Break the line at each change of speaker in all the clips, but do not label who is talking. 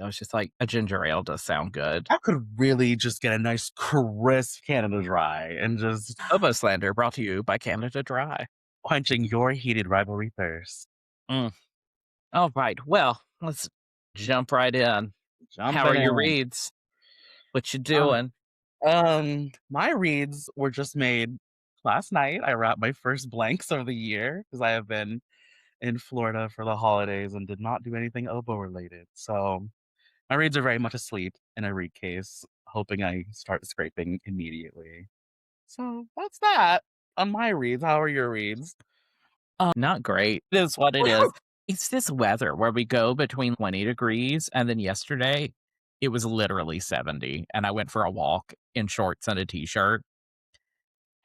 I was just like, a ginger ale does sound good.
I could really just get a nice crisp Canada Dry and just
Oboe slander brought to you by Canada Dry.
quenching your heated rivalry thirst.
Mm. All right. Well, let's jump right in. How are
Jumping
your
in.
reads? What you
Uh,
doing?
my reads were just made last night. I wrapped my first blanks of the year because I have been in Florida for the holidays and did not do anything oboe related. So my reads are very much asleep in a read case, hoping I start scraping immediately. So that's that on my reads. How are your reads?
Not great. It is what it is. It's this weather where we go between 20 degrees, and then yesterday it was literally 70, and I went for a walk in shorts and a t-shirt.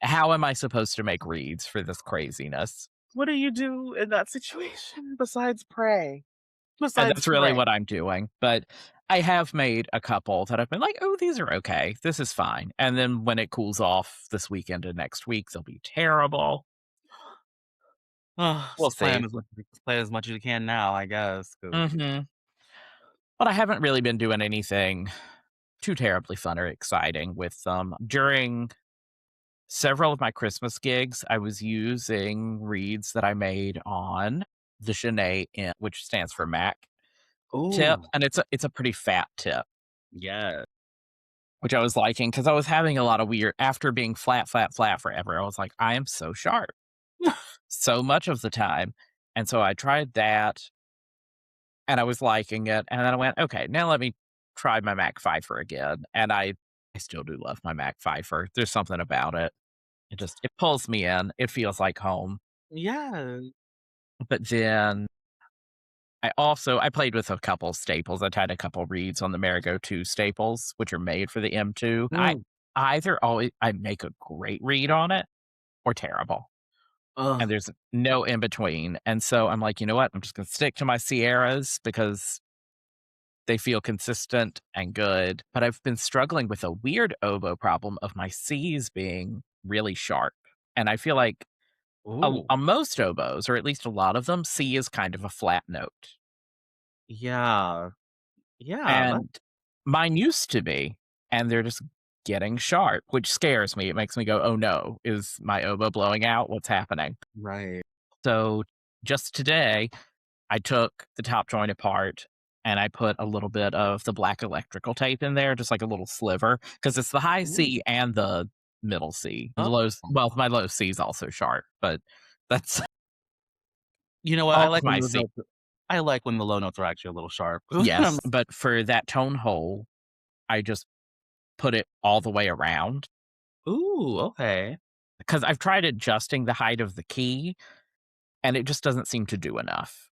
How am I supposed to make reads for this craziness?
What do you do in that situation besides pray?
And
Besides
that's really
pray.
what I'm doing, but I have made a couple that I've been like, "Oh, these are okay. This is fine." And then when it cools off this weekend and next week, they'll be terrible.
Oh,
We'll
just
see.
play as much as you can now, I guess. Cause
Mhm. But I haven't really been doing anything too terribly fun or exciting with them. During several of my Christmas gigs, I was using reeds that I made on the Genet, which stands for Mac tip,
ooh,
and it's a pretty fat tip,
yeah.
which I was liking because I was having a lot of weird after being flat, flat, flat forever. I was like, I am so sharp so much of the time, and so I tried that, and I was liking it, and then I went, okay, now let me try my Mac Pfeiffer again, and I still do love my Mac Pfeiffer. There's something about it. It pulls me in. It feels like home.
Yeah.
But then I played with a couple staples. I tried a couple reeds on the Marigo 2 staples, which are made for the M2.
Mm,
I make a great read on it or terrible,
ugh,
and there's no in between. And so I'm like, you know what? I'm just gonna stick to my Sierras because they feel consistent and good. But I've been struggling with a weird oboe problem of my Cs being really sharp. And I feel like
ooh,
on most oboes, or at least a lot of them, C is kind of a flat note.
yeah, yeah, that
And mine used to be, and they're just getting sharp, which scares me. It makes me go, "Oh, no. Is my oboe blowing out? What's happening?"
right.
So, just today, I took the top joint apart, and I put a little bit of the black electrical tape in there, just like a little sliver, because it's the high
Ooh,
C and the middle C. The
oh.
my low C is also sharp, but that's
You know what?
all of my C.
I like when the low notes are actually a little sharp.
Yes, but for that tone hole, I just put it all the way around.
Ooh, okay.
'Cause I've tried adjusting the height of the key, and it just doesn't seem to do enough.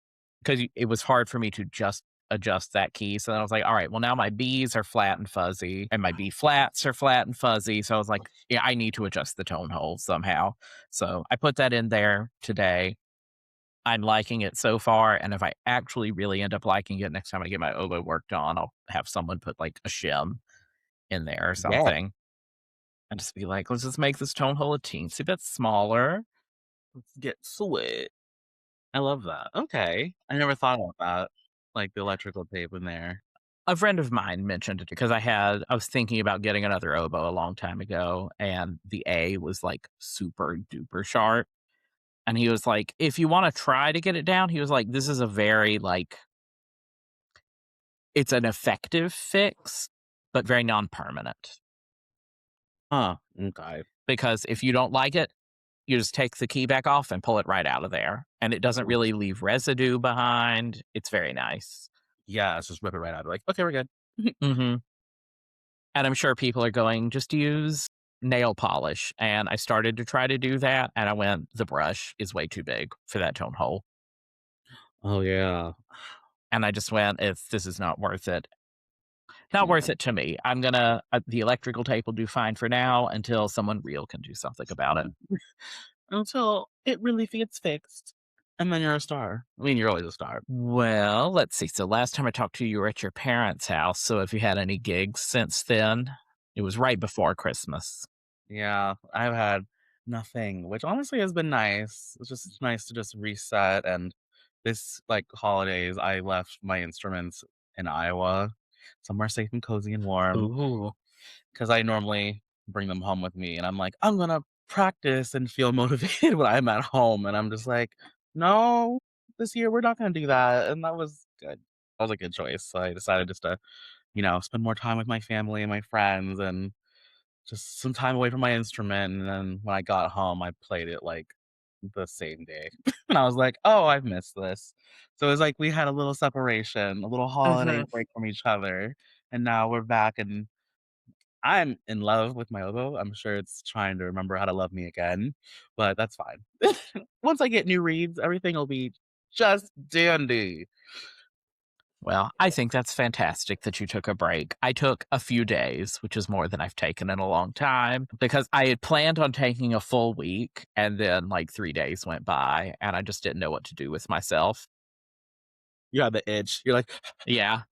'Cause it was hard for me to just adjust that key, so then I was like, "Alright, well, now my Bs are flat and fuzzy, and my B flats are flat and fuzzy," so I was like, "Yeah, I need to adjust the tone hole somehow." So, I put that in there today. I'm liking it so far, and if I actually really end up liking it next time I get my oboe worked on, I'll have someone put, like, a shim in there or
Yeah,
something, and just be like, "Let's just make this tone hole a teensy bit smaller."
let's get sweet. I love that. Okay. I never thought about that, like the electrical tape in there.
A friend of mine mentioned it because I was thinking about getting another oboe a long time ago, and the A was, like, super duper sharp, and he was like, "If you wanna try to get it down," he was like, "This is a very, like it's an effective fix, but very non-permanent,
Huh, okay.
because if you don't like it, you just take the key back off and pull it right out of there, and it doesn't
Ooh.
really leave residue behind." It's very nice.
Yeah, let's just rip it right out. Like, okay, we're good.
Mhm. And I'm sure people are going, "Just use nail polish," and I started to try to do that, and I went, "The brush is way too big for that tone hole,"
Oh, yeah.
and I just went, "If this is not worth it." Not worth
Yeah.
it to me. I'm gonna the electrical tape will do fine for now until someone real can do something about it.
Until it really gets fixed, and then you're a star. I mean, you're always a star.
Well, let's see, so last time I talked to you, you were at your parents' house, so have you had any gigs since then? It was right before Christmas.
Yeah, I've had nothing, which honestly has been nice. It's just nice to just reset, and this, like, holidays, I left my instruments in Iowa, somewhere safe and cozy and warm.
Ooh.
Because I normally bring them home with me, and I'm like, "I'm gonna practice and feel motivated when I'm at home," and I'm just like, "No, this year we're not gonna do that," and that was good. That was a good choice, so I decided just to, spend more time with my family and my friends and just some time away from my instrument, and then when I got home, I played it, like, the same day, and I was like, "Oh, I've missed this." So, it was like we had a little separation, a little holiday
Mhm.
break from each other, and now we're back, and I'm in love with my oboe. I'm sure it's trying to remember how to love me again, but that's fine. Once I get new reeds, everything will be just dandy.
Well, I think that's fantastic that you took a break. I took a few days, which is more than I've taken in a long time, because I had planned on taking a full week, and then, like, 3 days went by, and I just didn't know what to do with myself.
You have the itch. You're like,
Yeah.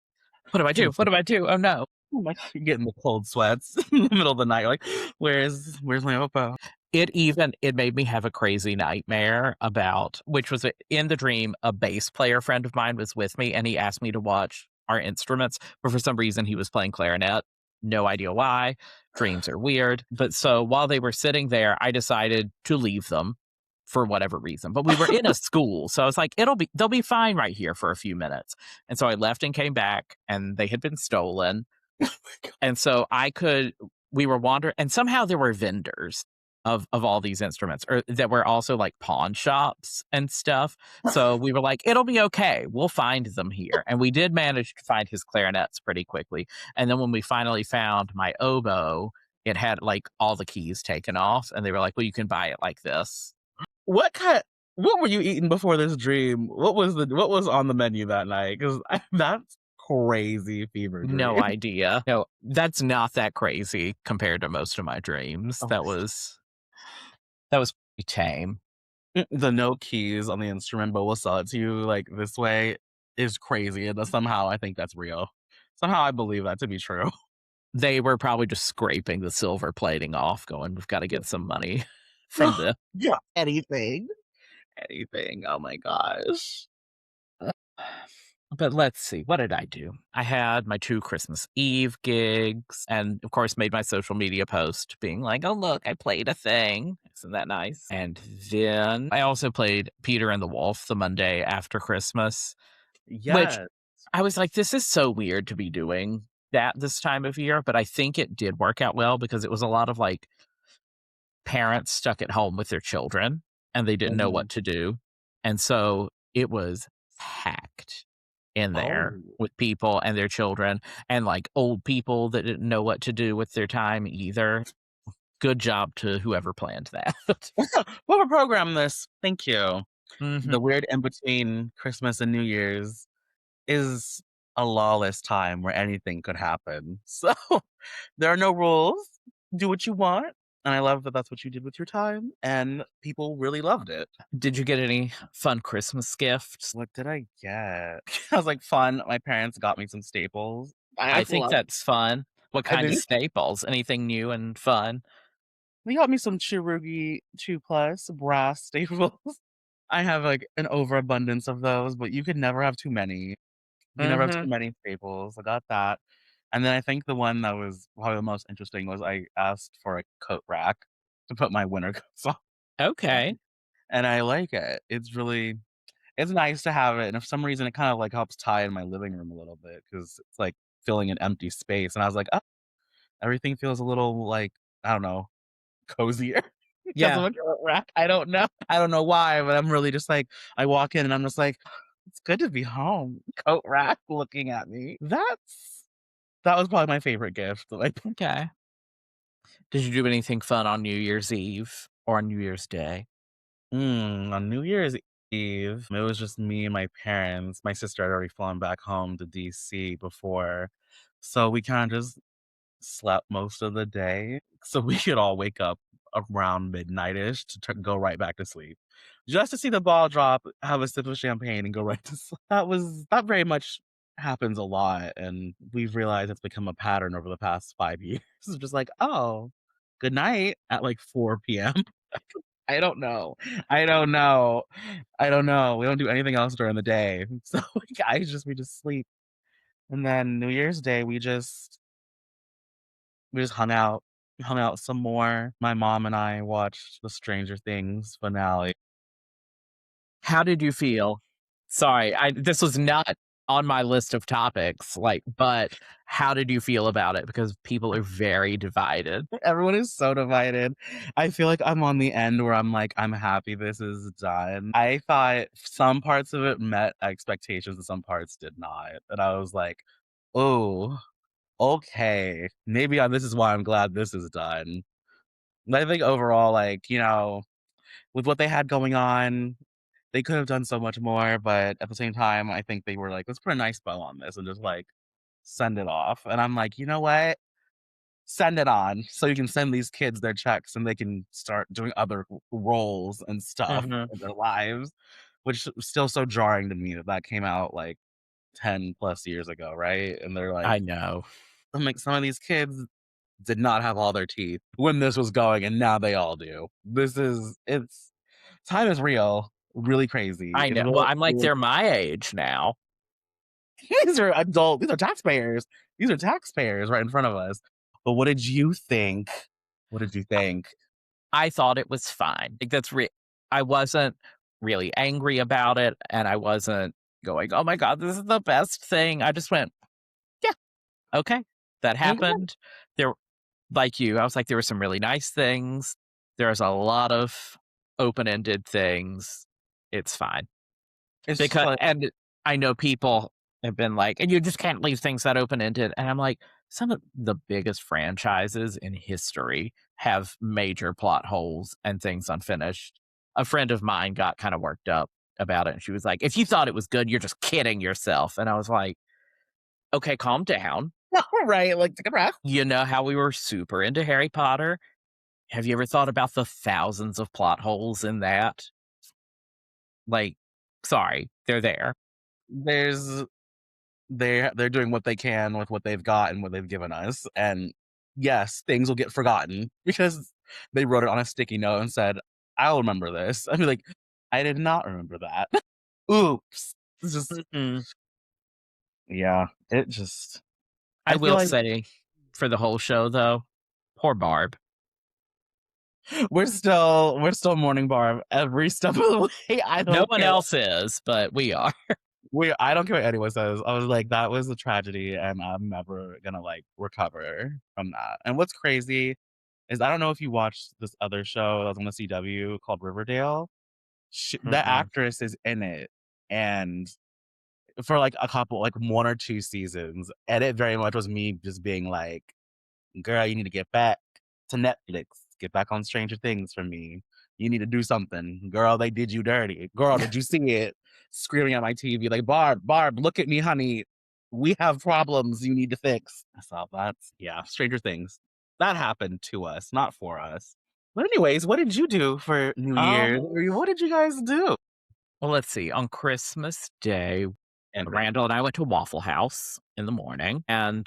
"What do I
getting
do? What do I do? Oh, no."
oh my you're getting the cold sweats in the middle of the night. You're like, where's my oboe?
It made me have a crazy nightmare about which was in the dream, a bass player friend of mine was with me, and he asked me to watch our instruments, but for some reason, he was playing clarinet. No idea why. Dreams are weird. But so while they were sitting there, I decided to leave them for whatever reason. But we were in a school, so I was like, they'll be fine right here for a few minutes. And so I left and came back, and they had been stolen. And so we were wandering, and somehow there were vendors of all these instruments, or that were also like pawn shops and stuff. So we were like, it'll be okay. We'll find them here. And we did manage to find his clarinets pretty quickly. And then when we finally found my oboe, it had like all the keys taken off, and they were like, well, you can buy it like this.
What kind what were you eating before this dream? What was on the menu that night? 'Cause that's crazy fever
No
dream.
idea. No, that's not that crazy compared to most of my dreams.
Oh,
That was pretty tame.
the no keys on the instrument, but we'll sell it to you, like, this way is crazy, and somehow I think that's real. Somehow I believe that to be true.
They were probably just scraping the silver plating off, going, "We've gotta get some money from the."
Yeah, anything, anything, oh my gosh.
But let's see, what did I do? I had my 2 Christmas Eve gigs and, of course, made my social media post being like, "Oh, look, I played a thing." Isn't that nice? And then I also played Peter and the Wolf the Monday after Christmas, which
Yes.
I was like, "This is so weird to be doing that this time of year," but I think it did work out well because it was a lot of, like, parents stuck at home with their children, and they didn't know
Mhm.
what to do, and so it was packed in there
Oh.
with people and their children, and, like, old people that didn't know what to do with their time either. Good job to whoever planned that.
Whoever programmed this, thank you.
Mhm.
The weird in between Christmas and New Year's is a lawless time where anything could happen. So, there are no rules. Do what you want, and I love that that's what you did with your time, and people really loved it.
Did you get any fun Christmas gifts?
What did I get? I was like, fun. My parents got me some staples. I
I think
love
that's fun. What
I
kind of
did
staples? Anything new and fun?
they got me some Chirugi 2 Plus brass staples. I have, like, an overabundance of those, but you could never have too many. You can never have too
Mhm.
many staples. I got that. And then I think the one that was probably the most interesting was I asked for a coat rack to put my winter coats on,
Okay.
and I like it. It's nice to have it, and if some reason it kind of, like, helps tie in my living room a little bit because it's, like, filling an empty space, and I was like, "Oh, everything feels a little, like, I don't know, cozier because of
Yeah.
a coat rack." I don't know. I don't know why, but I'm really just like I walk in and I'm just like, "It's good to be home." Coat rack looking at me. That was probably my favorite gift, like,
Okay. Did you do anything fun on New Year's Eve or on New Year's Day?
on New Year's Eve, it was just me and my parents. My sister had already flown back home to DC before, so we kinda just slept most of the day, so we could all wake up around midnight-ish to go right back to sleep. Just to see the ball drop, have a sip of champagne, and go right to sleep. That very much happens a lot, and we've realized it's become a pattern over the past 5 years. It's just like, "Oh, good night," at, like, 4 PM. I don't know. I don't know. I don't know. We don't do anything else during the day. So, like, we just sleep. And then New Year's Day, we just hung out some more. My mom and I watched the Stranger Things finale.
How did you feel? Sorry, this was not on my list of topics, like, but how did you feel about it? Because people are very divided.
Everyone is so divided. I feel like I'm on the end where I'm like, I'm happy this is done. I thought some parts of it met expectations and some parts did not. And I was like, oh, okay. Maybe this is why I'm glad this is done. And I think overall, like, with what they had going on, they could have done so much more. But at the same time, I think they were like, let's put a nice bow on this and just like send it off. And I'm like, you know what? Send it on so you can send these kids their checks and they can start doing other roles and stuff
Mhm.
in their lives, which is still so jarring to me that that came out like 10 plus years ago, right? And they're like,
I know.
some of these kids did not have all their teeth when this was going, and now they all do. It's time is real, really crazy.
I
It's
know. Well,
really,
I'm like,
really
they're my age now.
these are taxpayers. These are taxpayers right in front of us. But what did you think? What did you think?
I thought it was fine. Like, I wasn't really angry about it, and I wasn't going, "Oh my god, this is the best thing." I just went, "Yeah, okay, that happened." There like you, I was like, there were some really nice things. There's a lot of open-ended things. It's fine.
It's just
Because
like,
and I know people have been like, "And you just can't leave things that open-ended," and I'm like, some of the biggest franchises in history have major plot holes and things unfinished. A friend of mine got kinda worked up about it, and she was like, "If you thought it was good, you're just kidding yourself," and I was like, "Okay, calm down.
right, like, take a breath.
You know how we were super into Harry Potter? Have you ever thought about the thousands of plot holes in that?" Like, sorry, they're there.
There's they're doing what they can with what they've got and what they've given us, and yes, things will get forgotten because they wrote it on a sticky note and said, "I'll remember this." I mean, like, I did not remember that. Oops. It's just
Mm-mm.
yeah, it just
I
I feel
will
like
say for the whole show, though, poor Barb.
we're still mourning Barb every step of the way. I
No
don't
one
care.
else is, but we are.
I don't care what anyone says. I was like, that was a tragedy, and I'm never gonna like recover from that. And what's crazy is I don't know if you watched this other show that was on the CW called Riverdale. The
Mm-mm.
actress is in it, and for like a couple, like 1 or 2 seasons, and it very much was me just being like, girl, you need to get back to Netflix. Get back on Stranger Things for me. You need to do something. Girl, they did you dirty. Girl, did you see it? Screaming at my TV, like, Barb, Barb, look at me, honey. We have problems you need to fix. So that's, yeah, Stranger Things. That happened to us, not for us. But, anyways, what did you do for New Year's?
Um,
What did you guys do?
well, let's see. On Christmas Day,
And
Randall and I went to Waffle House in the morning, and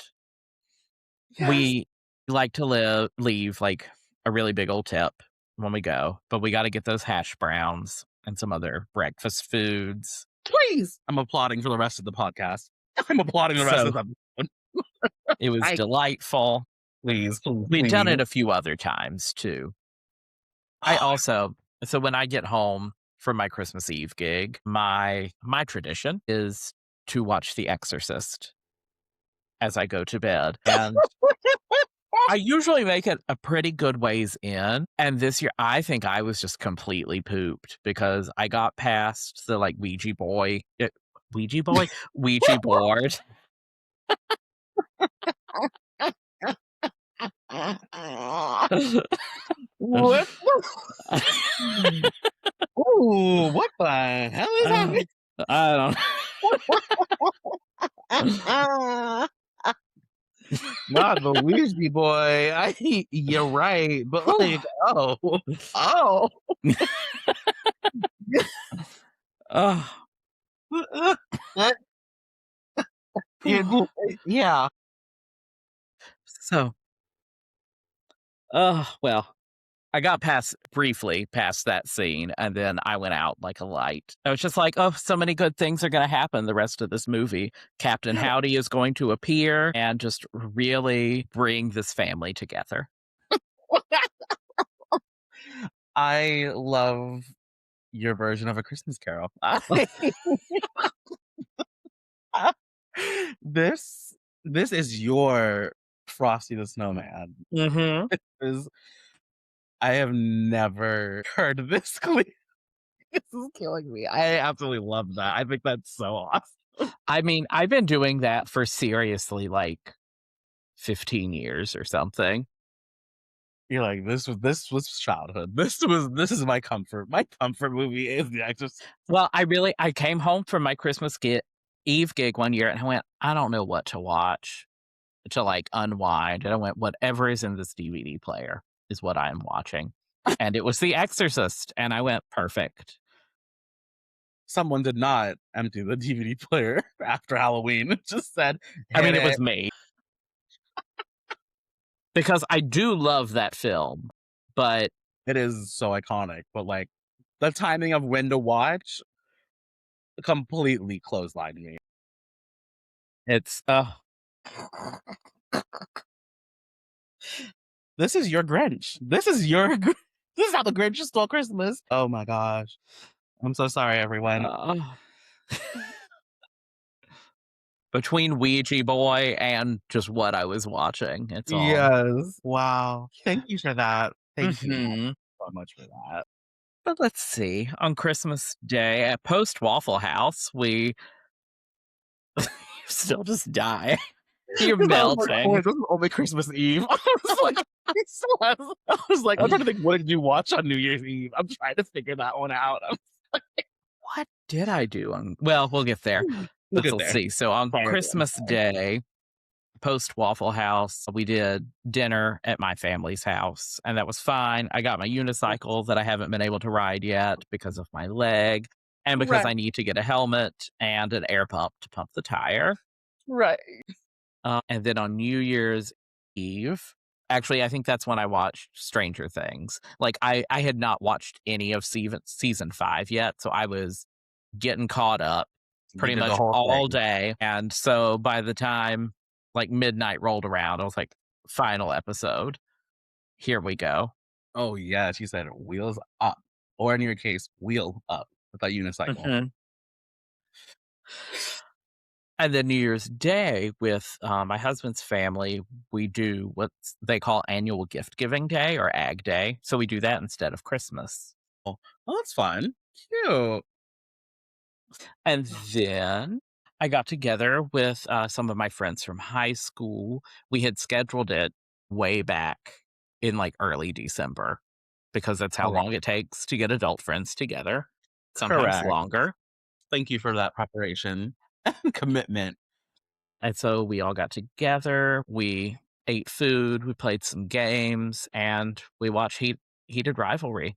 yes,
we like to leave like a really big old tip when we go, but we got to get those hash browns and some other breakfast foods.
please. I'm applauding for the rest of the podcast. I'm applauding the rest
So
of the episode.
it was
I
delightful.
please,
We'd done
please.
it a few other times too. I also so when I get home from my Christmas Eve gig, my tradition is to watch The Exorcist as I go to bed, and I usually make it a pretty good ways in, and this year, I think I was just completely pooped because I got past the, like, Ouija boy? Ouija board.
What ooh, what the hell is
Uh,
happening?
I don't
Not the Ouija boy. You're right, but,
Whew.
like, oh, oh.
Ugh,
You
whew.
yeah.
So, well, I got past briefly past that scene, and then I went out like a light. I was just like, "Oh, so many good things are gonna happen the rest of this movie. Captain Howdy is going to appear and just really bring this family together."
I love your version of A Christmas Carol. This this is your Frosty the Snowman.
Mhm.
Is I have never heard this clear. This is killing me. I absolutely love that. I think that's so awesome.
I mean, I've been doing that for seriously, like, 15 years or something.
You're like, this was childhood. This is my comfort. My comfort movie is The Exorcist.
Well, I came home from my Christmas Eve gig one year, and I went, "I don't know what to watch to, like, unwind," and I went, "Whatever is in this DVD player is what I am watching," and it was The Exorcist, and I went, "Perfect."
Someone did not empty the DVD player after Halloween. It just said,
I
"Hit
mean, it
it."
was me, because I do love that film, but
It is so iconic, but, like, the timing of when to watch completely clotheslined me.
it's,
This is your Grinch. This is your Gr this is how the Grinch stole Christmas. Oh my gosh. I'm so sorry, everyone.
uh between Ouija Boy and just what I was watching, it's all
Yes. Wow. Thank you for that. Thank you
mhm.
so much for that.
But let's see, on Christmas Day at Post Waffle House, we still just die. You're
'Cause I was like, "Oh,
melting.
wait, this is only Christmas Eve." I was like, I'm trying to think, what did you watch on New Year's Eve? I'm trying to figure that one out.
What did I do on well, we'll get there.
We'll
But
get
let's
there.
see, so on
Sorry, I'm
Christmas
sorry.
Day, post Waffle House, we did dinner at my family's house, and that was fine. I got my unicycle that I haven't been able to ride yet because of my leg, and because
Right,
I need to get a helmet and an air pump to pump the tire.
right.
And then on New Year's Eve, actually, I think that's when I watched Stranger Things. Like, I had not watched any of season 5 yet, so I was getting caught up
You
pretty
did the
much
whole
all
thing.
day, and so by the time, like, midnight rolled around, I was like, "Final episode. Here we go."
Oh, yeah, she said wheels up, or in your case, wheel up with that unicycle.
Mhm. And then New Year's Day with, my husband's family, we do what they call Annual Gift Giving Day or Ag Day, so we do that instead of Christmas.
Oh, that's fun. Cute.
And then I got together with, some of my friends from high school. We had scheduled it way back in, like, early December because that's how
Correct.
long it takes to get adult friends together, sometimes
Correct.
longer.
Thank you for that preparation and commitment.
And so we all got together, we ate food, we played some games, and we watched Heated Rivalry.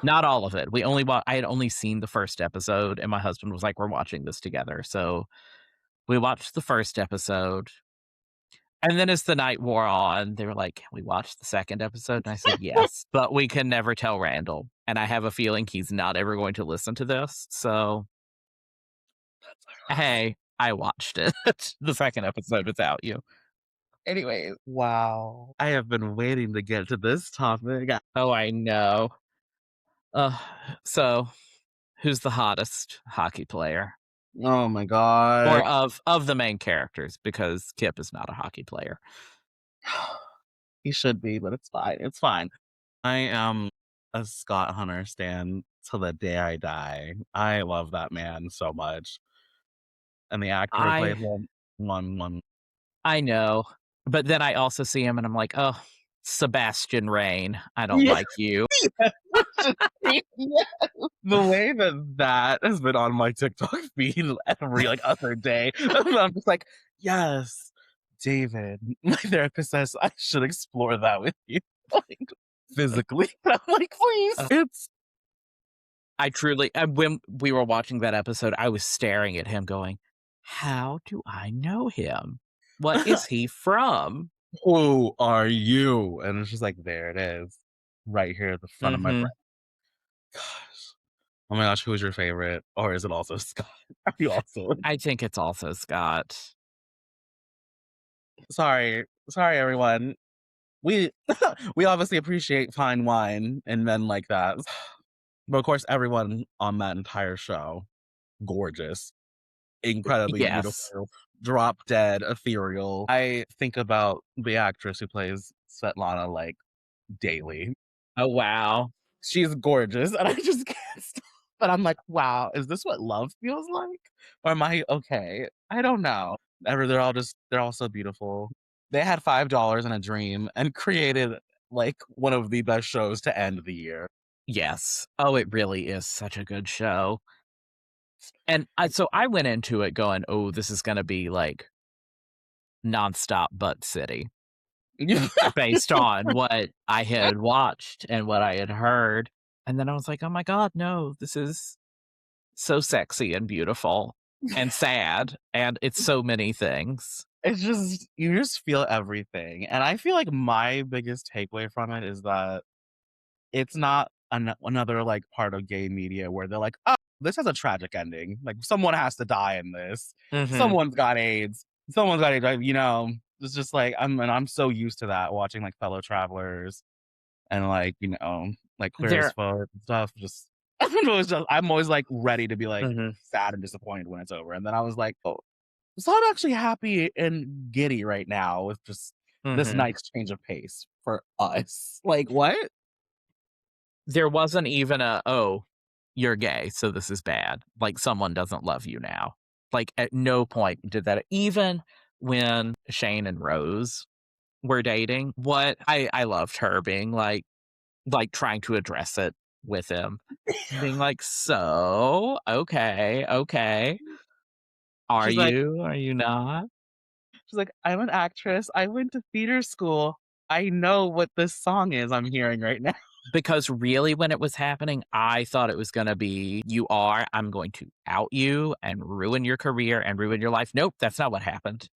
Not all of it. We only I had only seen the first episode, and my husband was like, "We're watching this together." So we watched the first episode, and then as the night wore on, they were like, "Can we watch the second episode?" And I said, "Yes, but we can never tell Randall." And I have a feeling he's not ever going to listen to this. So, hey, I watched it, the second episode without you.
Anyways, wow. I have been waiting to get to this topic.
Oh, I know. Uh, so who's the hottest hockey player?
Oh my god.
Or of the main characters, because Kip is not a hockey player.
He should be, but it's fine. It's fine. I am a Scott Hunter stan till the day I die. I love that man so much. And the actor who played
I
him, one.
I know, but then I also see him and I'm like, "Oh, Sebastian Rain, I don't
Yeah.
like you."
Yeah. The way that that has been on my TikTok feed every, like, other day, I'm just like, "Yes, David." My therapist says I should explore that with you, like, physically. And I'm like, "Please."
Uh,
It's
I truly when we were watching that episode, I was staring at him going, "How do I know him? What is he from?"
"Who are you?" And it's just like, there it is, right here at the front of my brain.
Mhm.
Gosh. Oh my gosh, who's your favorite? Or is it also Scott? Are you also
I think it's also Scott.
sorry, everyone. We we obviously appreciate fine wine and men like that. But of course, everyone on that entire show, gorgeous, incredibly
Yes.
beautiful, drop dead, ethereal. I think about the actress who plays Svetlana like daily.
Oh, wow.
She's gorgeous, and I just can't stop. But I'm like, wow, is this what love feels like? Or am I okay? I don't know. Ever they're all so beautiful. They had $5 and a dream and created like one of the best shows to end the year.
Yes. Oh, it really is such a good show. And so I went into it going, "Oh, this is gonna be, like, nonstop butt city," based on what I had watched and what I had heard, and then I was like, "Oh my god, no, this is so sexy and beautiful and sad, and it's so many things."
It's just you just feel everything, and I feel like my biggest takeaway from it is that it's not another, like, part of gay media where they're like, "Oh, this has a tragic ending, like, someone has to die in this.
Mhm.
Someone's got AIDS. Someone's got AIDS," it's just like, I'm so used to that watching, like, Fellow Travelers and, like, like, Queer as
There
Folk and stuff, just I'm always, like, ready to be, like,
Mhm,
sad and disappointed when it's over, and then I was like, "Oh, so I'm actually happy and giddy right now with just this
mhm.
nice change of pace for us." Like, what?
There wasn't even a, "Oh, you're gay, so this is bad." Like, someone doesn't love you now. Like, at no point did that even when Shane and Rose were dating, I loved her being like, trying to address it with him, being like, "So, okay, okay. Are
She's like
you? Are you not?"
she's like, "I'm an actress. I went to theater school. I know what this song is I'm hearing right now."
Because really when it was happening, I thought it was gonna be, I'm going to out you and ruin your career and ruin your life." Nope, that's not what happened.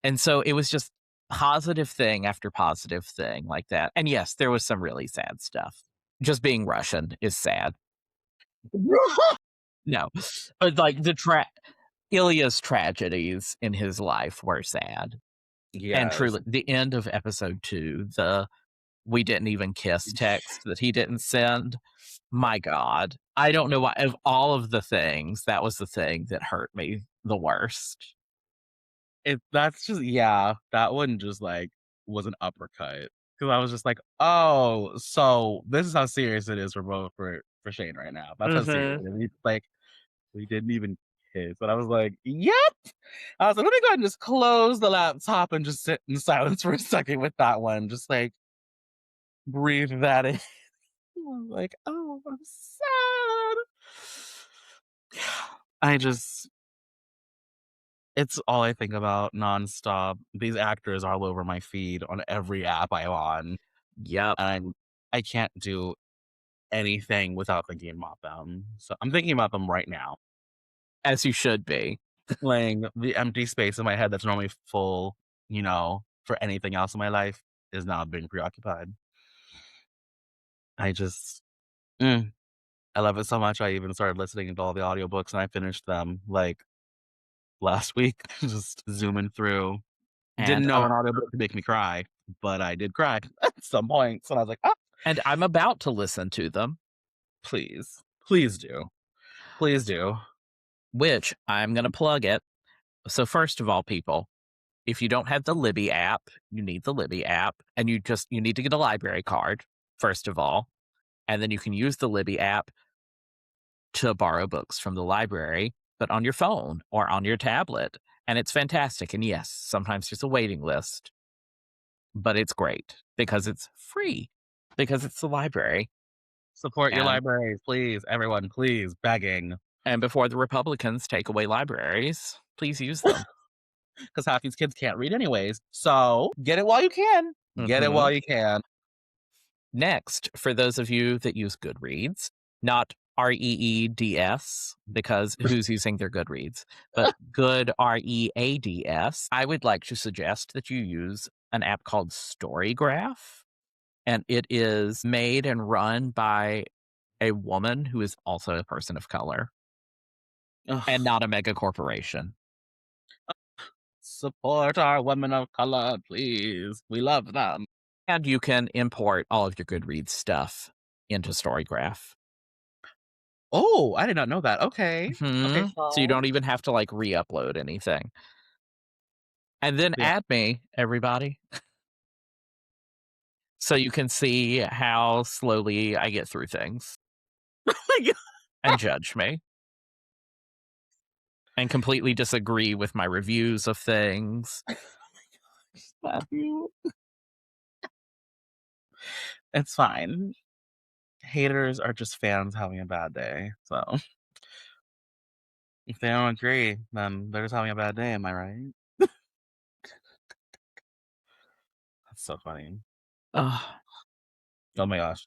And so it was just positive thing after positive thing like that. And yes, there was some really sad stuff. Just being Russian is sad. No, but like Ilya's tragedies in his life were sad. And
Yes.
truly, the end of episode 2, the "we didn't even kiss" text that he didn't send, my god. I don't know why of all of the things, that was the thing that hurt me the worst.
That's just yeah, that one just, like, was an uppercut because I was just like, "Oh, so this is how serious it is for Shane right now. That's how serious
Mhm.
it is." He's like, "We didn't even kiss." And I was like, "Yep." I was like, "Let me go ahead and just close the laptop and just sit in silence for a second with that one." Just, like, breathe that in. I was like, "Oh, I'm sad." I just it's all I think about nonstop. These actors all over my feed on every app I'm on,
Yep,
and I can't do anything without thinking about them. So I'm thinking about them right now.
as you should be.
Laying the empty space in my head that's normally full, for anything else in my life is now being preoccupied. I just mm, I love it so much. I even started listening to all the audiobooks and I finished them like last week, just zooming through.
And,
Didn't know an audiobook could make me cry, but I did cry at some points, and I was like, "Oh,
I'm about to listen to them,
please, please do, please do."
which I'm gonna plug it. So first of all, people, if you don't have the Libby app, you need the Libby app, and you need to get a library card, first of all, and then you can use the Libby app to borrow books from the library, but on your phone or on your tablet. And it's fantastic. And yes, sometimes there's a waiting list, but it's great because it's free, because it's the library.
Support your
And
libraries, please, everyone, please, begging,
before the Republicans take away libraries, please use them.
because half these kids can't read anyways. So get it while you can. Get it
Hmm.
while you can.
Next, for those of you that use Goodreads, not REEDS, because who's using their Goodreads, but good READS, I would like to suggest that you use an app called Storygraph, and it is made and run by a woman who is also a person of color and
Ugh.
not a mega corporation.
Support our women of color, please. We love them.
And you can import all of your Goodreads stuff into Storygraph.
Oh, I did not know that. Okay. Okay,
So you
fine.
don't even have to like re-upload anything. And then
Yeah.
add me, everybody, so you can see how slowly I get through things
Oh my god.
and judge me and completely disagree with my reviews of things.
Love you. It's fine. Haters are just fans having a bad day. So if they don't agree, then they're just having a bad day. Am I right? That's so funny.
Ugh.
Oh my gosh.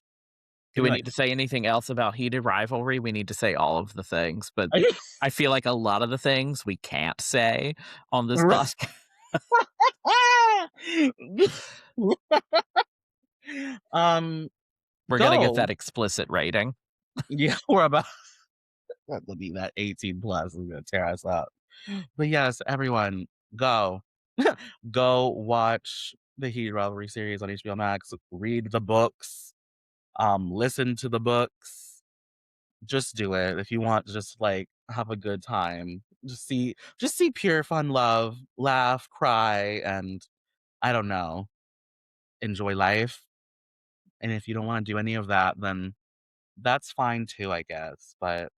Do
Give
we
me like
need to say anything else about Heated Rivalry? We need to say all of the things, but
are you
I feel like a lot of the things we can't say on this podcast.
um
We're gonna get
go.
that explicit rating.
Yeah, we're about to be that 18 plus is gonna tear us up. But yes, everyone, go. Go watch the Heated Rivalry series on HBO Max. Read the books. Listen to the books. Just do it if you want to just like have a good time. Just see pure fun love, laugh, cry, and I don't know, enjoy life. And if you don't want to do any of that, then that's fine too, I guess. But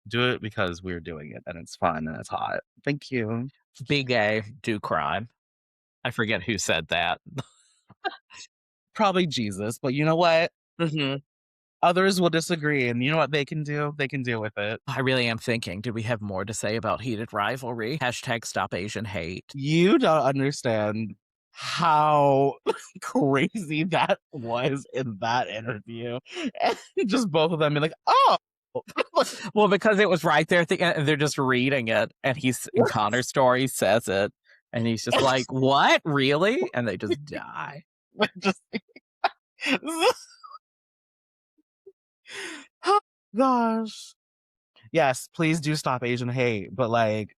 do it because we're doing it and it's fun and it's hot. Thank you.
Be gay, do crime. I forget who said that.
Probably Jesus, but you know what?
Mhm.
Others will disagree, and you know what they can do? They can deal with it.
I really am thinking, do we have more to say about Heated Rivalry? Hashtag stop Asian hate.
You don't understand how crazy that was in that interview. And just both of them be like, "Oh."
Well, because it was right there at the end, and they're just reading it, and he's in Connor's story says it, and he's just like, "What? Really?" And they just die.
Just oh gosh. Yes, please do stop Asian hate, but, like,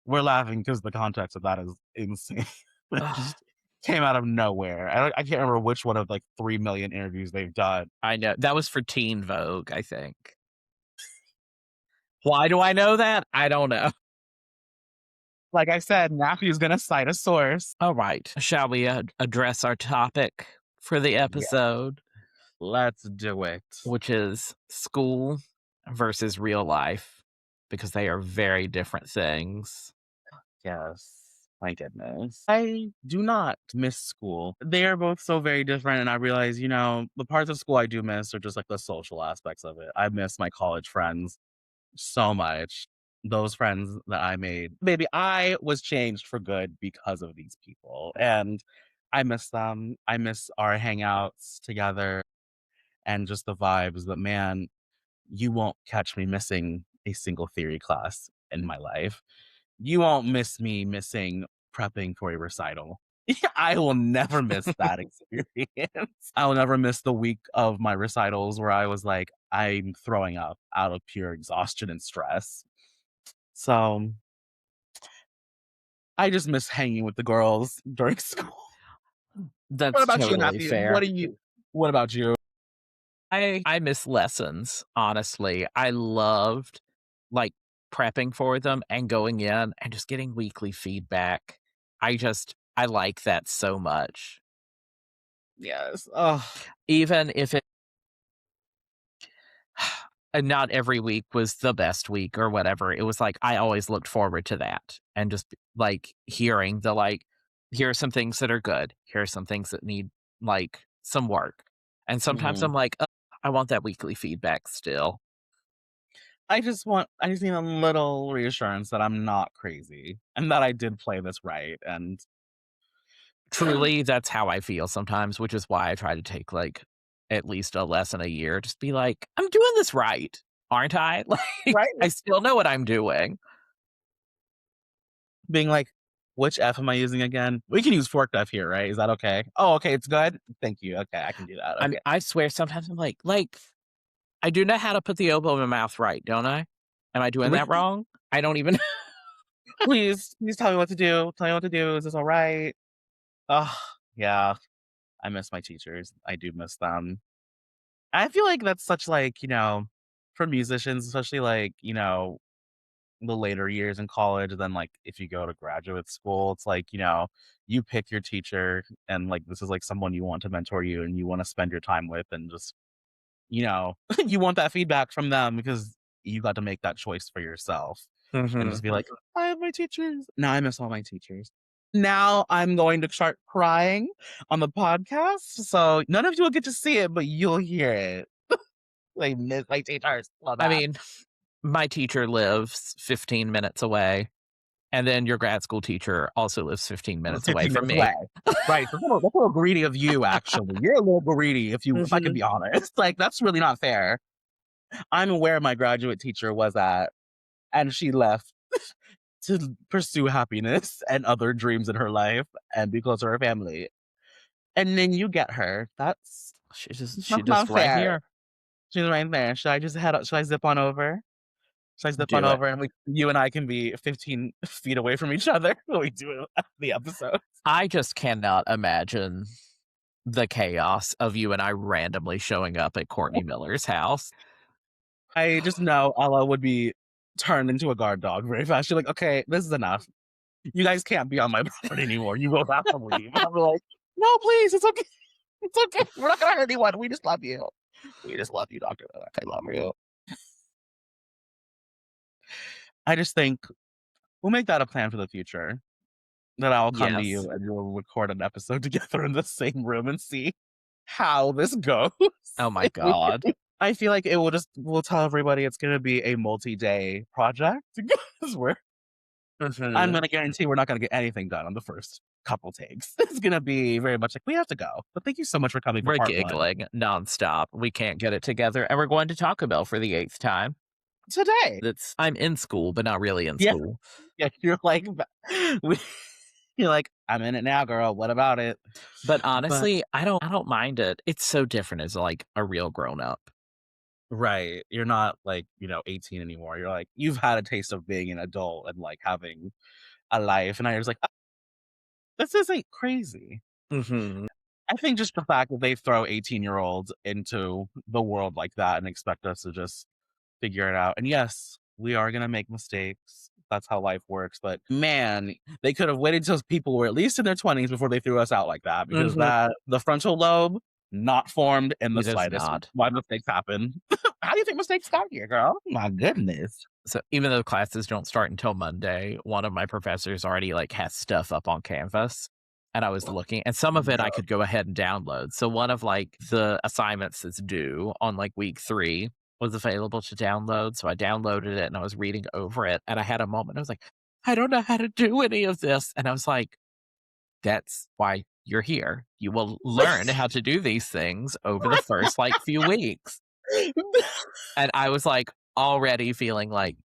we're laughing because the context of that is insane. It
Ugh,
just came out of nowhere. I can't remember which one of, like, 3,000,000 interviews they've done.
I know. That was for Teen Vogue, I think. Why do I know that? I don't know.
Like I said, Matthew's gonna cite a source.
All right. Shall we address our topic for the
Yeah,
episode,
let's do it.
which is school versus real life, because they are very different things.
Yes. My goodness. I do not miss school. They are both so very different, and I realize, the parts of school I do miss are just, like, the social aspects of it. I miss my college friends so much. Those friends that I made. Baby, I was changed for good because of these people, and I miss them. I miss our hangouts together and just the vibes, but man, you won't catch me missing a single theory class in my life. You won't miss me missing prepping for a recital. I will never miss that experience. I will never miss the week of my recitals where I was like, I'm throwing up out of pure exhaustion and stress. So I just miss hanging with the girls during school. What
That's
about you,
totally
Matthew?
fair.
What about you?
I miss lessons, honestly. I loved, like, prepping for them and going in and just getting weekly feedback. I like that so much.
Yes. Oh,
Even if it and not every week was the best week or whatever, it was like I always looked forward to that and just, like, hearing here are some things that are good, here are some things that need, like, some work. And sometimes
mhm.
I'm like, "Ugh, I want that weekly feedback still."
I just need a little reassurance that I'm not crazy and that I did play this right. And
Truly, that's how I feel sometimes, which is why I try to take, like, at least a lesson a year, just be like, "I'm doing this right, aren't I?" Like,
right?
I still know what I'm doing.
Being like, Which F am I using again? We can use forked F here, right? Is that okay? Oh, okay, it's good? Thank you. Okay, I can do that,
I mean,
okay.
I swear sometimes I'm like, I do know how to put the oboe in my mouth right, don't I? Am I doing that wrong? I don't even
Please tell me what to do. Tell me what to do. Is this alright? Oh, yeah. I miss my teachers. I do miss them. I feel like that's such like, for musicians, especially like, the later years in college, then like if you go to graduate school, it's like, you pick your teacher and like this is like someone you want to mentor you and you want to spend your time with and just, you want that feedback from them because you got to make that choice for yourself and just
Mhm.
be like, I have my teachers. Now I miss all my teachers. Now I'm going to start crying on the podcast. So none of you will get to see it, but you'll hear it. Like miss my teachers. Love
I
that.
mean, my teacher lives 15 minutes away, and then your grad school teacher also lives 15 minutes away
15
from
minutes
me.
away. Right. That's a little greedy of you, actually. You're a little greedy if I can
Mhm.
be honest. Like, that's really not fair. I'm where my graduate teacher was at, and she left to pursue happiness and other dreams in her life and be close to her family. And then you get her.
She
That's
just
not
right
fair.
here.
She's right there. Should I zip on over? Should I zip on
Do it.
over and you and I can be 15 feet away from each other when we do the episode?
I just cannot imagine the chaos of you and I randomly showing up at Courtney Miller's house.
I just know Ella would be turned into a guard dog very fast. She's like, okay, this is enough. You guys can't be on my property anymore. You both have to leave. I'm like, no, please, it's okay. It's okay. We're not gonna hurt anyone. We just love you. We just love you, Doctor. I love you. I just think we'll make that a plan for the future. That I'll come to
Yes.
you and we'll record an episode together in the same room and see how this goes.
Oh my
If we
god.
I feel like we'll tell everybody it's gonna be a multi-day project because I'm
Mhm.
gonna guarantee we're not gonna get anything done on the first couple takes. It's gonna be very much like we have to go. But thank you so much for coming for
We're
part one
giggling nonstop. We can't get it together, and we're going to Taco Bell for the 8th time.
today.
That's I'm in school, but not really in
Yeah,
school.
yeah. You're like, we, you're like, I'm in it now, girl. What about it?
But
But
honestly, I don't mind it. It's so different as, like, a real grown up.
right, you're not like 18 anymore. You're like you've had a taste of being an adult and like having a life, and I was like, "Oh, this isn't crazy."
Mhm.
I think just the fact that they throw 18-year-olds into the world like that and expect us to just figure it out. And yes, we are gonna make mistakes. That's how life works. But man, they could have waited till people were at least in their 20s before they threw us out like that because
Mhm.
that the frontal lobe not formed in the
It is
slightest.
not.
Why mistakes happen? How do you think mistakes got here, girl? My goodness.
So, even though classes don't start until Monday, one of my professors already, like, has stuff up on Canvas, and I was looking and some of it I
Girl.
could go ahead and download. So, one of, like, the assignments that's due on, like, week 3 was available to download, so I downloaded it and I was reading over it, and I had a moment, I was like, "I don't know how to do any of this," and I was like, "That's why you're here. You will learn how to do these things over the first, like, few weeks." And I was, like, already feeling, like,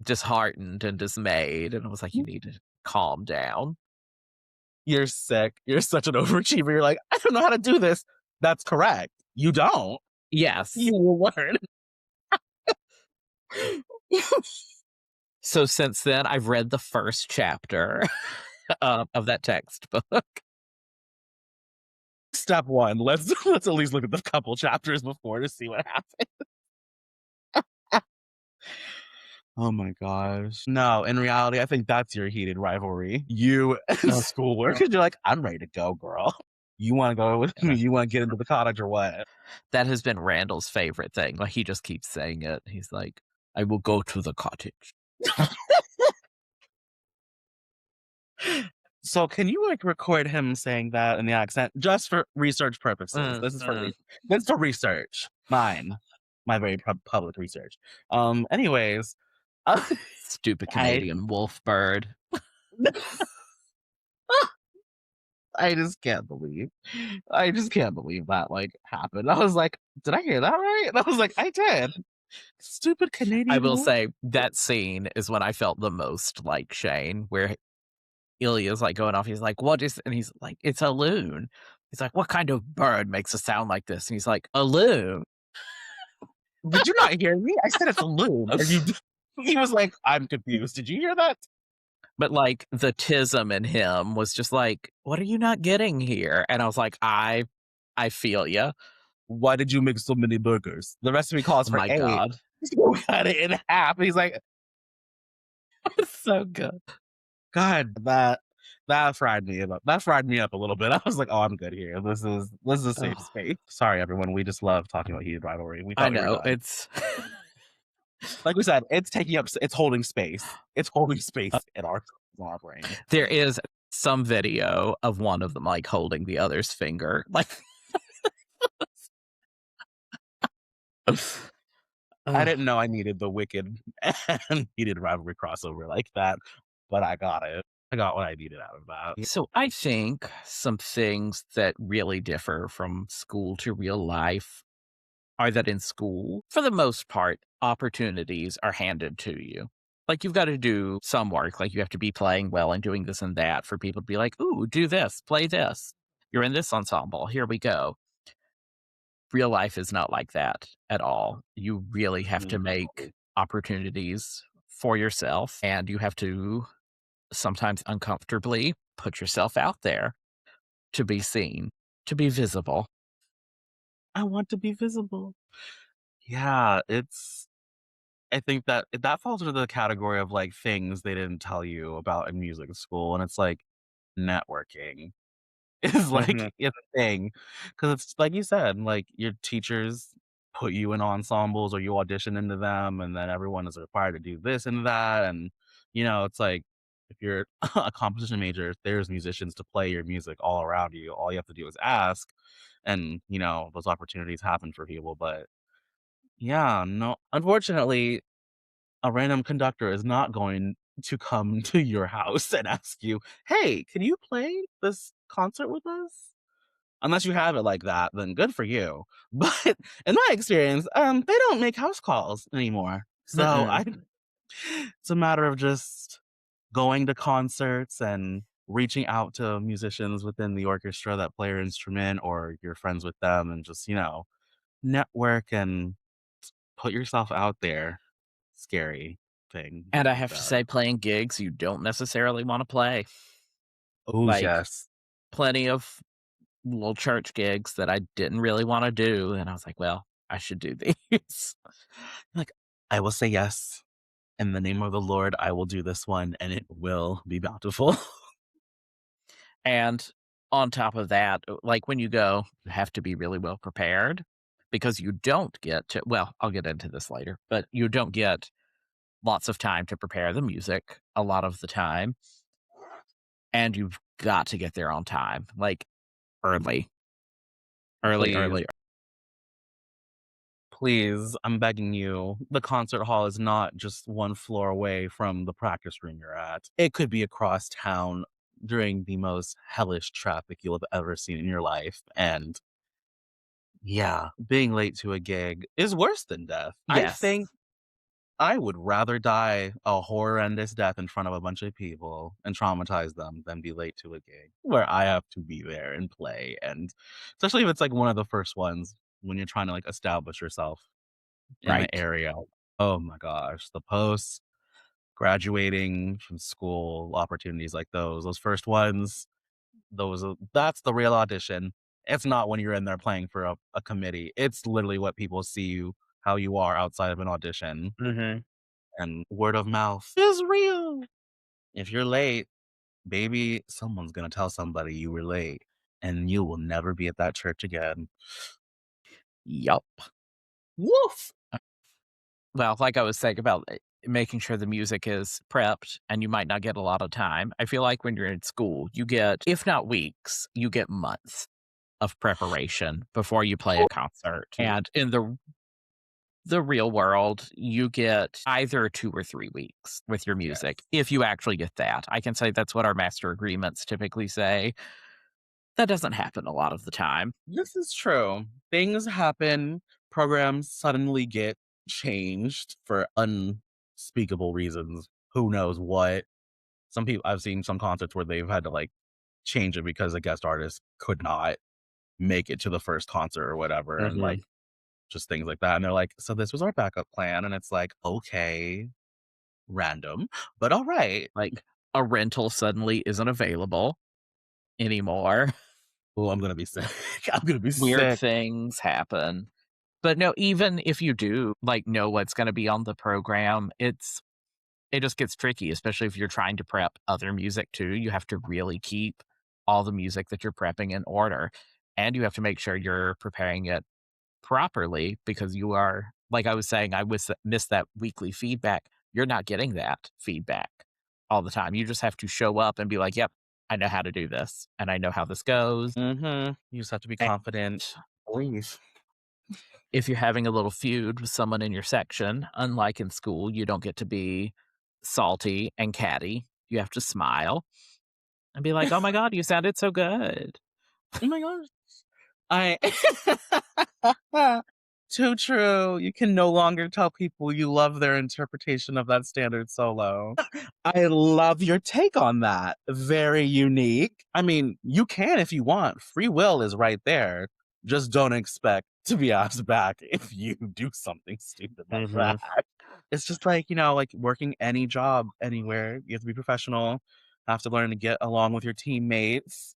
disheartened and dismayed, and I was like, "You need to calm down."
You're sick. You're such an overachiever. You're like, I don't know how to do this. That's correct. You don't. You
Yes.
will learn.
So since then, I've read the first chapter of that textbook.
Step one. Let's at least look at the couple chapters before to see what happens. Oh my gosh. No, in reality, I think that's your heated rivalry. You and
Ugh,
schoolwork. Cause you're like, I'm ready to go, girl. You want to go with me?
yeah.
You want to get into the cottage or what?
That has been Randall's favorite thing, like, he just keeps saying it. He's like, "I will go to the cottage."
So can you like record him saying that in the accent just for research purposes?
Mhm.
This is for research. My very public research. Anyways, uh,
Stupid
I
Canadian wolf bird.
I just can't believe. I just can't believe that like happened. I was like, did I hear that right? And I was like, I did. Stupid
I
Canadian
will
wolf.
say that scene is when I felt the most like Shane, where Ilya's, like, going off, he's like, "What is" and he's like, "It's a loon." He's like, "What kind of bird makes a sound like this?" And he's like, "A loon."
"Did you not hear me? I said it's a loon." And you he was like, "I'm confused. Did you hear that?"
But, like, the tism in him was just like, "What are you not getting here?" And I was like, I feel ya.
"Why did you make so many burgers? The recipe calls
Oh
for
my
8."
god.
So we cut it in half. And he's like,
It's so good.
"God, that fried me up. That fried me up a little bit." I was like, "Oh, I'm good here. This is a safe
Oh,
space." Sorry, everyone. We just love talking about Heated Rivalry. We
I
thought we were
know,
done.
it's
Like we said, it's taking up it's holding space. It's holding space in our brains.
there is some video of one of them, like, holding the other's finger, like,
I
ugh.
didn't know I needed the Wicked and Heated Rivalry crossover like that, but I got it. I got what I needed out of that. Yeah.
So I think some things that really differ from school to real life are that in school, for the most part, opportunities are handed to you. Like you've got to do some work, like you have to be playing well and doing this and that for people to be like, ooh, do this, play this. You're in this ensemble. Here we go. Real life is not like that at all. You really have to make
No.
opportunities for yourself and you have to sometimes uncomfortably put yourself out there to be seen, to be visible.
I want to be visible. Yeah, I think that that falls into the category of, like, things they didn't tell you about in music school, and it's like networking. Is like
Mhm.
a thing, because it's like you said, like, your teachers put you in ensembles or you audition into them, and then everyone is required to do this and that, and, it's like, if you're a composition major, there's musicians to play your music all around you. All you have to do is ask, and, those opportunities happen for people, but yeah, no unfortunately, a random conductor is not going to come to your house and ask you, "Hey, can you play this concert with us?" Unless you have it like that, then good for you. But in my experience, they don't make house calls anymore. So
Mm-mm.
I it's a matter of just going to concerts and reaching out to musicians within the orchestra that play your instrument or you're friends with them and just, network and put yourself out there. Scary thing to
And I
think
have to
about.
say, playing gigs you don't necessarily want to play.
Oh,
Like,
yes.
plenty of little church gigs that I didn't really want to do. And I was like, well, I should do these.
Like, I will say yes. In the name of the Lord, I will do this one and it will be bountiful.
And on top of that, like when you go, you have to be really well prepared because you don't get to, well, I'll get into this later, but you don't get lots of time to prepare the music a lot of the time. And you've got to get there on time, like early, early,
Please,
early.
please, I'm begging you. The concert hall is not just one floor away from the practice room you're at. It could be across town during the most hellish traffic you'll have ever seen in your life. And yeah, being late to a gig is worse than death. I
Yes.
think I would rather die a horrendous death in front of a bunch of people and traumatize them than be late to a gig where I have to be there and play. And especially if it's like one of the first ones when you're trying to like establish yourself in the
Right.
area. Oh my gosh, the posts, graduating from school, opportunities like those first ones, that's the real audition. It's not when you're in there playing for a committee. It's literally what people see you, how you are outside of an audition.
Hmm.
And word of mouth is real. If you're late, baby, someone's gonna tell somebody you were late, and you will never be at that church again.
Yup.
Woof!
Well, like I was saying about making sure the music is prepped and you might not get a lot of time. I feel like when you're in school, you get, if not weeks, you get months of preparation before you play a concert. And in the real world, you get either 2 or 3 weeks with your music,
Yes.
if you actually get that. I can say that's what our master agreements typically say. That doesn't happen a lot of the time.
This is true. Things happen, programs suddenly get changed for unspeakable reasons. Who knows what? some people I've seen some concerts where they've had to, like, change it because a guest artist could not make it to the first concert or whatever, and, like,
Mhm.
just things like that, and they're like, "So this was our backup plan," and it's like, "Okay, random, but alright."
Like, a rental suddenly isn't available anymore.
"Oh, I'm gonna be sick. I'm gonna be
Weird
sick."
things happen. But no, even if you do, like, know what's gonna be on the program, it just gets tricky, especially if you're trying to prep other music too. You have to really keep all the music that you're prepping in order, and you have to make sure you're preparing it properly because you are like I was saying, I miss that weekly feedback. You're not getting that feedback all the time. You just have to show up and be like, "Yep, I know how to do this, and I know how this goes."
Mhm. You just have to be
And
confident. Believe.
if you're having a little feud with someone in your section, unlike in school, you don't get to be salty and catty. You have to smile and be like, "Oh my god, you sounded so good."
Oh my gosh. I Too true. You can no longer tell people you love their interpretation of that standard solo. I love your take on that. Very unique. I mean, you can if you want. Free will is right there. Just don't expect to be asked back if you do something stupid like
Mhm.
that. It's just like, like working any job anywhere. You have to be professional, have to learn to get along with your teammates.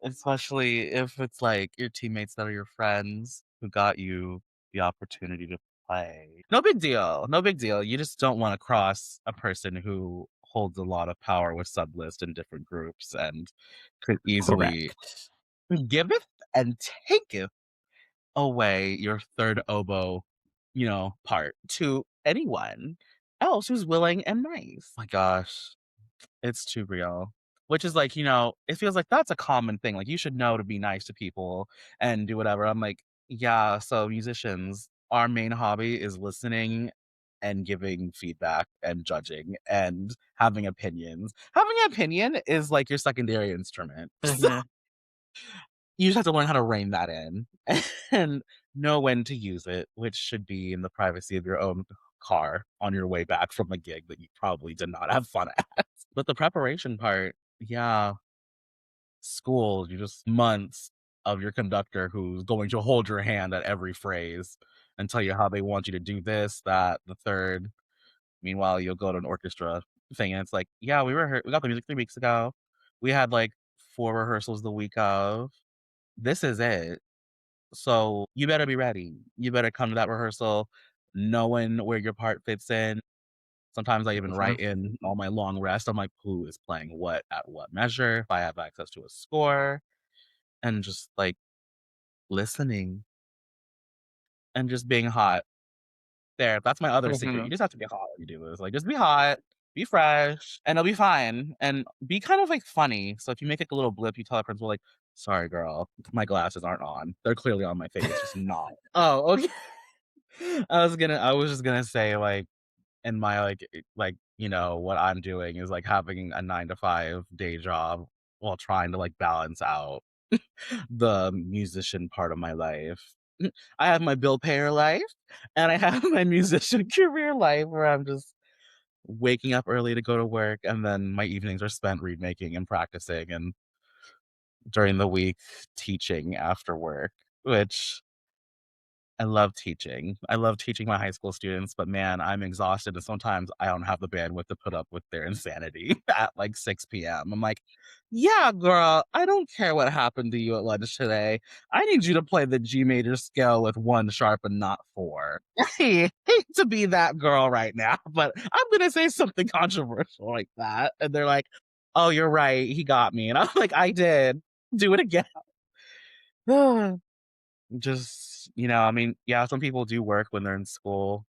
Especially if it's, like, your teammates that are your friends who got you the opportunity to play. No big deal, no big deal. You just don't wanna cross a person who holds a lot of power with sublist in different groups and could easily
Correct.
giveth and taketh away your third oboe, part to anyone else who's willing and nice. My gosh. It's too real. Which is like, it feels like that's a common thing. Like, you should know to be nice to people and do whatever. I'm like, yeah, so musicians, our main hobby is listening and giving feedback and judging and having opinions. Having an opinion is like your secondary instrument. So
Mhm.
you just have to learn how to rein that in and know when to use it, which should be in the privacy of your own car on your way back from a gig that you probably did not have fun at. But the preparation part, yeah, school, you just months of your conductor who's going to hold your hand at every phrase and tell you how they want you to do this, that, the third. Meanwhile, you'll go to an orchestra thing and it's like, yeah, we got the music 3 weeks ago. We had like 4 rehearsals the week of. This is it. So you better be ready. You better come to that rehearsal knowing where your part fits in. Sometimes I even
Mhm.
write in all my long rest. I'm like, who is playing what at what measure, if I have access to a score, and just like listening and just being hot. There, that's my other secret. You
Mhm.
just have to be hot when you do this. Like, just be hot, be fresh, and it'll be fine. And be kind of like funny. So if you make like a little blip, you tell the principal, like, sorry, girl, my glasses aren't on. They're clearly on my face, just not. Oh, okay. I was just gonna say, like, and my, what I'm doing is, like, having a 9 to 5 day job while trying to, like, balance out the musician part of my life. I have my bill payer life, and I have my musician career life where I'm just waking up early to go to work, and then my evenings are spent read making and practicing, and during the week, teaching after work, which I love teaching. I love teaching my high school students, but man, I'm exhausted and sometimes I don't have the bandwidth to put up with their insanity at like 6 PM. I'm like, "Yeah, girl, I don't care what happened to you at lunch today. I need you to play the G major scale with 1 sharp and not 4." I hate to be that girl right now, but I'm gonna say something controversial like that, and they're like, "Oh, you're right, he got me." And I'm like, "I did. Do it again." Just, I mean, yeah, some people do work when they're in school,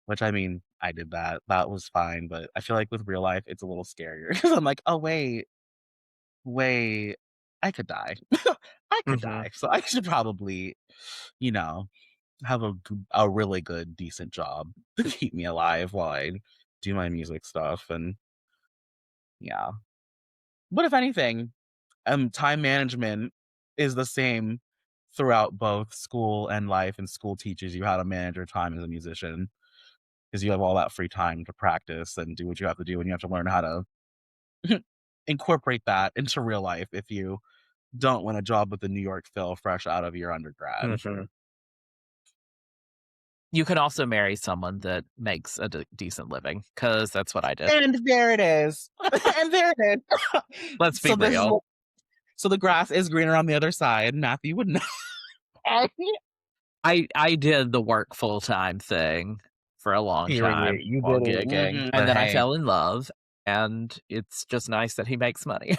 which I mean, I did that. That was fine, but I feel like with real life, it's a little scarier because 'cause I'm like, "Oh, wait, I could die. I could
Mhm.
die." So I should probably, you know, have a really good, decent job to keep me alive while I do my music stuff and yeah. But if anything, time management is the same throughout both school and life, and school teaches you how to manage your time as a musician because you have all that free time to practice and do what you have to do, and you have to learn how to incorporate that into real life if you don't want a job with the New York Phil fresh out of your undergrad.
Mhm. You can also marry someone that makes a decent living, because that's what I did.
And there it is. And there it is.
Let's be
So this is
real.
what so the grass is greener on the other side. Matthew would know.
I did the work full-time thing for a long
Period.
time
You
while
did it.
gigging, and
But
then I
hey,
fell in love, and it's just nice that he makes money.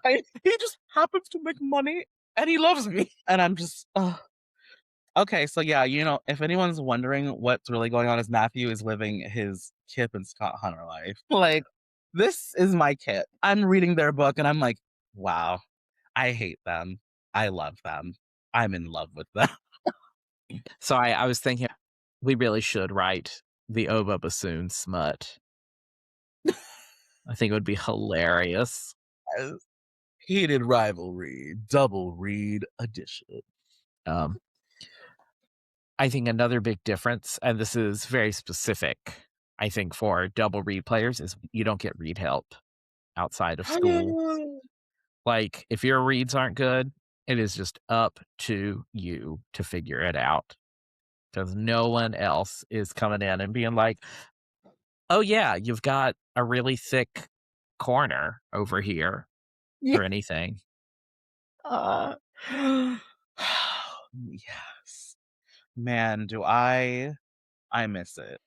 he just happens to make money and he loves me. And I'm just, okay. So yeah, if anyone's wondering what's really going on is Matthew is living his Kip and Scott Hunter life. Like, this is my Kip. I'm reading their book and I'm like, wow, I hate them. I love them. I'm in love with them.
So I was thinking we really should write the Oboe bassoon smut. I think it would be hilarious.
Heated Rivalry, Double Read Edition.
Um, I think another big difference, and this is very specific, I think for double read players, is you don't get read help outside of school. Like, if your reads aren't good, it is just up to you to figure it out, because no one else is coming in and being like, "Oh, yeah, you've got a really thick corner over here,"
Yeah.
or anything.
Uh, yes. Man, do I miss it.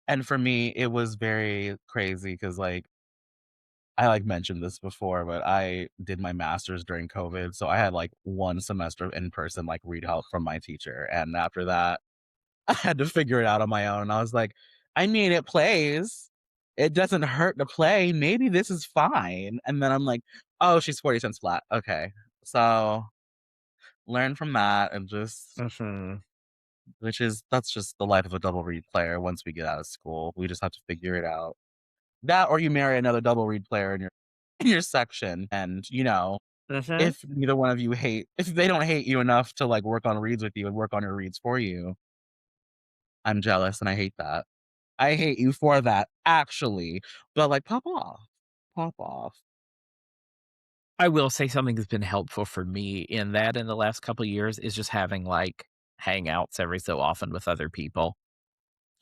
And for me, it was very crazy because, like, I, like, mentioned this before, but I did my master's during COVID, so I had, like, 1 semester of in-person, like, read help from my teacher, and after that, I had to figure it out on my own. I was like, "I mean, it plays. It doesn't hurt to play. Maybe this is fine." And then I'm like, "Oh, she's 40 cents flat. Okay." So, learn from that and just
Mhm.
that's just the life of a double reed player once we get out of school. We just have to figure it out. That or you marry another double reed player in your section and,
Mhm.
if neither one of you if they don't hate you enough to, like, work on reads with you and work on your reads for you, I'm jealous and I hate that. I hate you for that, actually, but, like, pop off. Pop off.
I will say something that's been helpful for me in that in the last couple of years is just having, like, hangouts every so often with other people,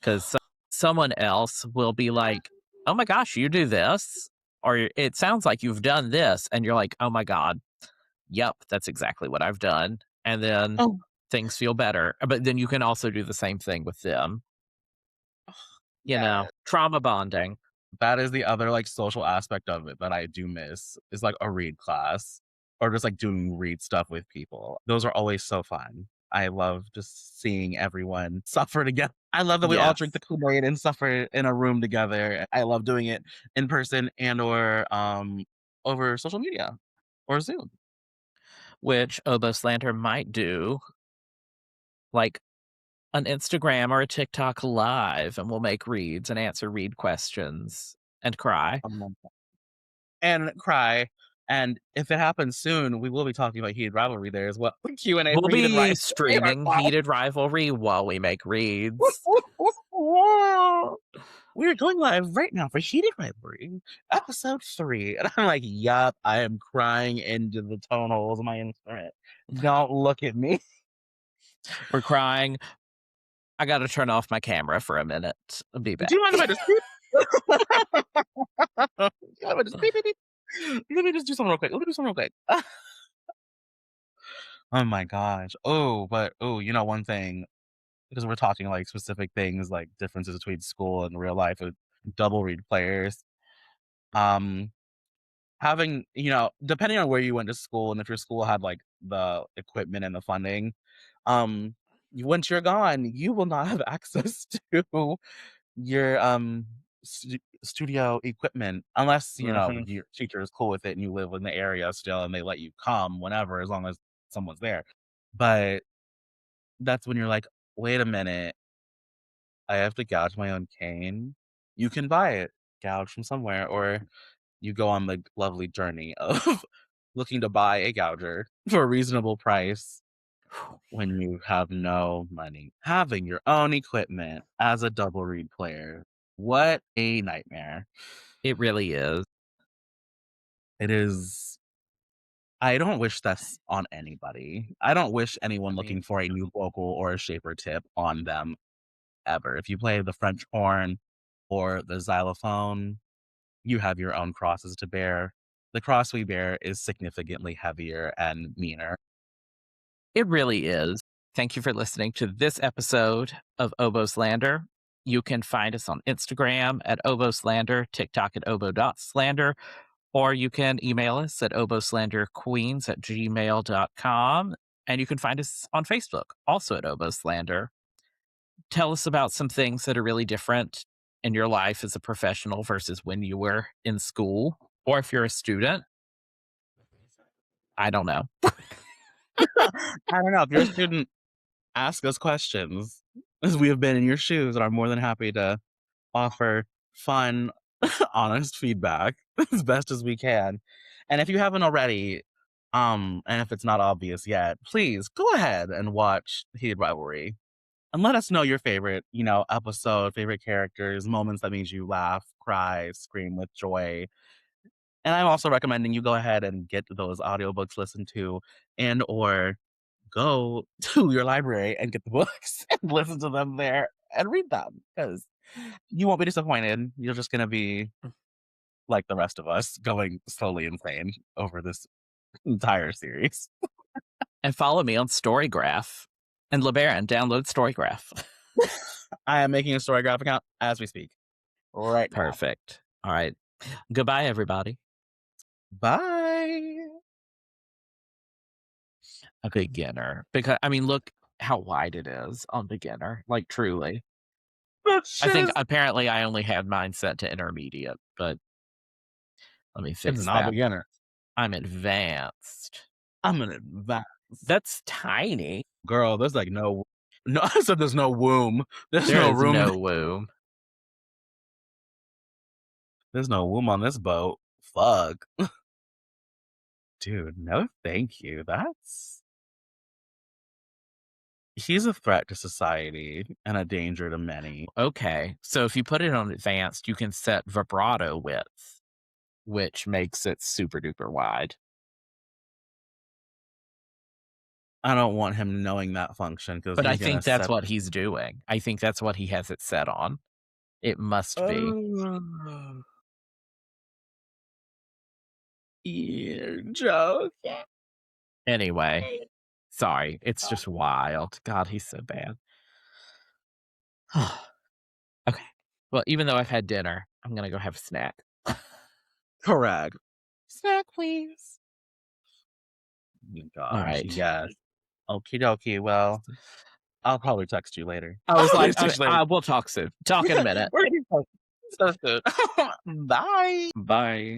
'cause someone else will be like, "Oh my gosh, you do this?" Or, "It sounds like you've done this," and you're like, "Oh my god, yep, that's exactly what I've done," and then
Oh,
things feel better, but then you can also do the same thing with them,
yeah.
trauma bonding.
That is the other, like, social aspect of it that I do miss is, like, a read class or just, like, doing read stuff with people. Those are always so fun. I love just seeing everyone suffer together. I love that we all drink
Yes,
the Kool-Aid and suffer in a room together. I love doing it in person and or, over social media or Zoom.
which Oboe Slander might do, like, an Instagram or a TikTok live, and we'll make reads and answer read questions and cry.
Um, and cry, and if it happens soon, we will be talking about Heated Rivalry there as well. Q&A
We'll
for Heated
be
Rivalry.
streaming Heated Rivalry while we make reads.
We're going live right now for Heated Rivalry, episode 3. And I'm like, yup, I am crying into the tone holes of my instrument. Don't look at me.
We're crying. I gotta turn off my camera for a minute. I'll be
Do
back.
you mind if I just beep? Do you mind if I just beep, beep, beep? Let me just do something real quick. Let me do something real quick. Oh my gosh. One thing, because we're talking like specific things like differences between school and real life with double read players. Um, Having, depending on where you went to school and if your school had, like, the equipment and the funding, once you're gone, you will not have access to your, studio equipment unless,
Mhm.
your teacher is cool with it and you live in the area still and they let you come whenever as long as someone's there. But that's when you're like, "Wait a minute, I have to gouge my own cane?" You can buy it, gouged from somewhere, or you go on the lovely journey of looking to buy a gouger for a reasonable price when you have no money. Having your own equipment as a double reed player. What a nightmare.
It really is.
It is I don't wish this on anybody. I don't wish anyone
I
looking
mean,
for a new vocal or a shaper tip on them ever. If you play the French horn or the xylophone, you have your own crosses to bear. The cross we bear is significantly heavier and meaner.
it really is. Thank you for listening to this episode of Oboe Slander. You can find us on Instagram at Oboe Slander, TikTok at Oboe.slander, or you can email us at oboslanderqueens@gmail.com. And you can find us on Facebook, also at Oboe Slander. Tell us about some things that are really different in your life as a professional versus when you were in school, or if you're a student. I don't know.
I don't know, if you're a student, ask us questions, as we have been in your shoes and are more than happy to offer fun, honest feedback as best as we can. And if you haven't already, and if it's not obvious yet, please go ahead and watch Heated Rivalry and let us know your favorite, episode, favorite characters, moments that made you laugh, cry, scream with joy. And I'm also recommending you go ahead and get those audiobooks listened to and or go to your library and get the books and listen to them there and read them because you won't be disappointed. You're just gonna be like the rest of us, going slowly insane over this entire series.
And follow me on Storygraph. And LeBaron, download Storygraph.
I am making a Storygraph account as we speak right now.
Perfect. All right. Goodbye, everybody.
Bye.
A beginner. Because, I mean, look how wide it is on beginner. Like, truly.
That
I
shit
think
is
apparently I only had mine set to intermediate, but let me
it's
fix
not
that.
beginner.
I'm advanced.
I'm an advanced
That's tiny.
girl. There's like no. I said there's no womb. There's
There
no
is
room.
no womb.
There's no womb on this boat. Fuck, dude. No, thank you. He's a threat to society and a danger to many.
Okay. So if you put it on advanced, you can set vibrato width, which makes it super duper wide.
I don't want him knowing that function because
But I
he's gonna
think that's
set.
what he's doing. I think that's what he has it set on. It must be.
Oh, you're joking.
Anyway, sorry. It's just wild. God, he's so bad. Okay. Well, even though I've had dinner, I'm gonna go have a snack.
Correct.
Snack, please. All
Gosh,
right.
yes. Okie dokie. Well, I'll probably text you later.
I was
I'll
like,
text you later.
we'll talk soon. Talk in a minute.
We're gonna text so soon. Bye.
Bye.